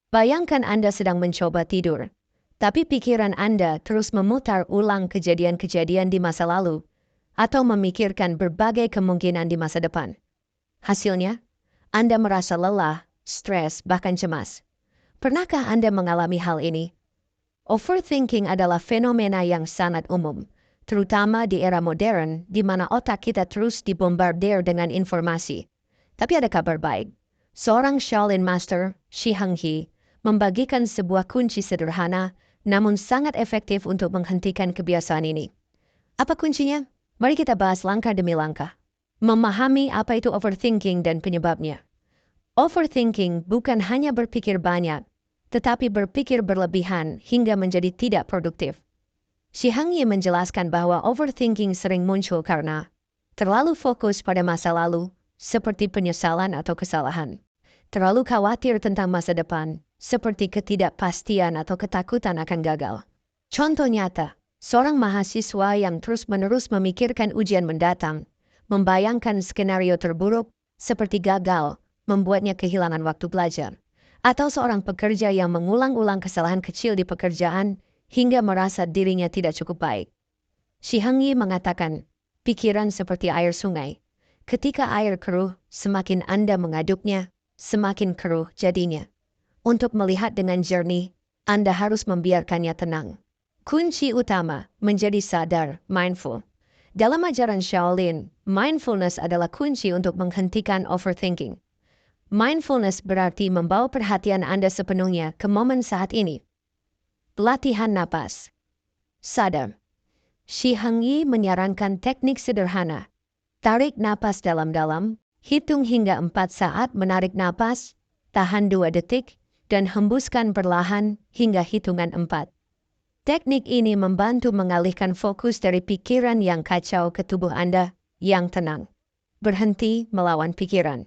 Bayangkan Anda sedang mencoba tidur, tapi pikiran Anda terus memutar ulang kejadian-kejadian di masa lalu atau memikirkan berbagai kemungkinan di masa depan. Hasilnya, Anda merasa lelah, stres, bahkan cemas. Pernahkah Anda mengalami hal ini? Overthinking adalah fenomena yang sangat umum, terutama di era modern di mana otak kita terus dibombardir dengan informasi. Tapi ada kabar baik. Seorang Shaolin Master, Shi Hengyi, membagikan sebuah kunci sederhana namun sangat efektif untuk menghentikan kebiasaan ini. Apa kuncinya? Mari kita bahas langkah demi langkah. Memahami apa itu overthinking dan penyebabnya. Overthinking bukan hanya berpikir banyak, tetapi berpikir berlebihan hingga menjadi tidak produktif. Shi Hengyi menjelaskan bahwa overthinking sering muncul karena terlalu fokus pada masa lalu, seperti penyesalan atau kesalahan. Terlalu khawatir tentang masa depan, seperti ketidakpastian atau ketakutan akan gagal. Contoh nyata, seorang mahasiswa yang terus-menerus memikirkan ujian mendatang, membayangkan skenario terburuk, seperti gagal, membuatnya kehilangan waktu belajar. Atau seorang pekerja yang mengulang-ulang kesalahan kecil di pekerjaan, hingga merasa dirinya tidak cukup baik. Shi Hengyi mengatakan, pikiran seperti air sungai. Ketika air keruh, semakin Anda mengaduknya, semakin keruh jadinya. Untuk melihat dengan jernih, Anda harus membiarkannya tenang. Kunci utama menjadi sadar, mindful. Dalam ajaran Shaolin, mindfulness adalah kunci untuk menghentikan overthinking. Mindfulness berarti membawa perhatian Anda sepenuhnya ke momen saat ini. Latihan napas. Sadar. Shi Hengyi menyarankan teknik sederhana. Tarik napas dalam-dalam, hitung hingga 4 saat menarik napas, tahan 2 detik, dan hembuskan perlahan hingga hitungan 4. Teknik ini membantu mengalihkan fokus dari pikiran yang kacau ke tubuh Anda yang tenang. Berhenti melawan pikiran.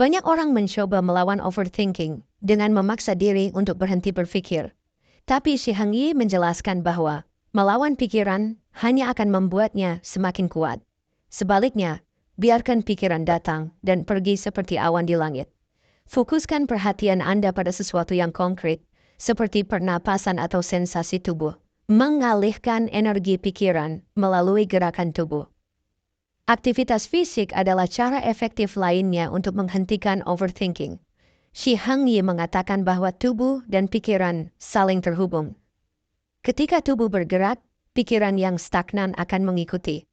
Banyak orang mencoba melawan overthinking dengan memaksa diri untuk berhenti berpikir. Tapi Shi Hengyi menjelaskan bahwa melawan pikiran hanya akan membuatnya semakin kuat. Sebaliknya, biarkan pikiran datang dan pergi seperti awan di langit. Fokuskan perhatian Anda pada sesuatu yang konkret, seperti pernapasan atau sensasi tubuh. Mengalihkan energi pikiran melalui gerakan tubuh. Aktivitas fisik adalah cara efektif lainnya untuk menghentikan overthinking. Shi Hengyi mengatakan bahwa tubuh dan pikiran saling terhubung. Ketika tubuh bergerak, pikiran yang stagnan akan mengikuti.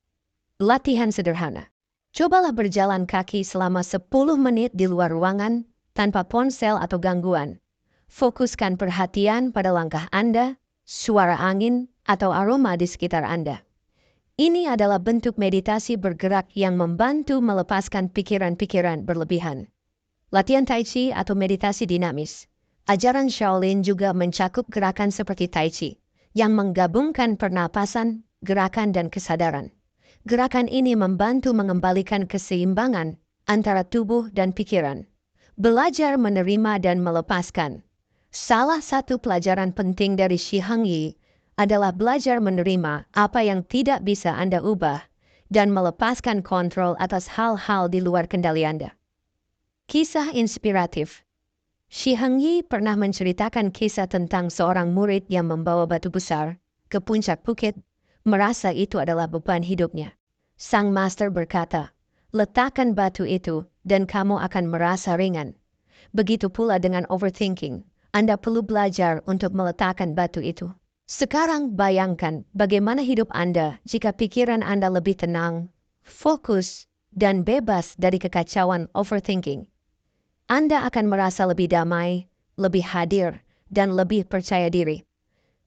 Latihan sederhana. Cobalah berjalan kaki selama 10 menit di luar ruangan tanpa ponsel atau gangguan. Fokuskan perhatian pada langkah Anda, suara angin, atau aroma di sekitar Anda. Ini adalah bentuk meditasi bergerak yang membantu melepaskan pikiran-pikiran berlebihan. Latihan Tai Chi atau meditasi dinamis. Ajaran Shaolin juga mencakup gerakan seperti Tai Chi, yang menggabungkan pernapasan, gerakan, dan kesadaran. Gerakan ini membantu mengembalikan keseimbangan antara tubuh dan pikiran. Belajar menerima dan melepaskan. Salah satu pelajaran penting dari Shi Hengyi adalah belajar menerima apa yang tidak bisa Anda ubah dan melepaskan kontrol atas hal-hal di luar kendali Anda. Kisah inspiratif. Shi Hengyi pernah menceritakan kisah tentang seorang murid yang membawa batu besar ke puncak bukit, merasa itu adalah beban hidupnya. Sang master berkata, letakkan batu itu dan kamu akan merasa ringan. Begitu pula dengan overthinking, Anda perlu belajar untuk meletakkan batu itu. Sekarang bayangkan bagaimana hidup Anda jika pikiran Anda lebih tenang, fokus, dan bebas dari kekacauan overthinking. Anda akan merasa lebih damai, lebih hadir, dan lebih percaya diri.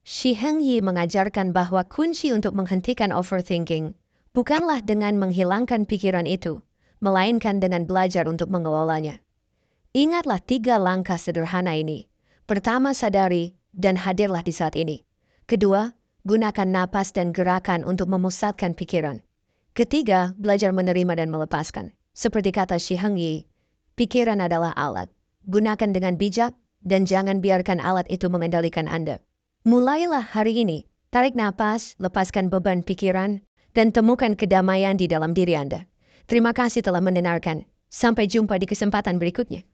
Shi Hengyi mengajarkan bahwa kunci untuk menghentikan overthinking bukanlah dengan menghilangkan pikiran itu, melainkan dengan belajar untuk mengelolanya. Ingatlah 3 langkah sederhana ini. Pertama, sadari dan hadirlah di saat ini. Kedua, gunakan napas dan gerakan untuk memusatkan pikiran. Ketiga, belajar menerima dan melepaskan. Seperti kata Shi Hengyi, pikiran adalah alat. Gunakan dengan bijak dan jangan biarkan alat itu mengendalikan Anda. Mulailah hari ini. Tarik napas, lepaskan beban pikiran, dan temukan kedamaian di dalam diri Anda. Terima kasih telah mendengarkan. Sampai jumpa di kesempatan berikutnya.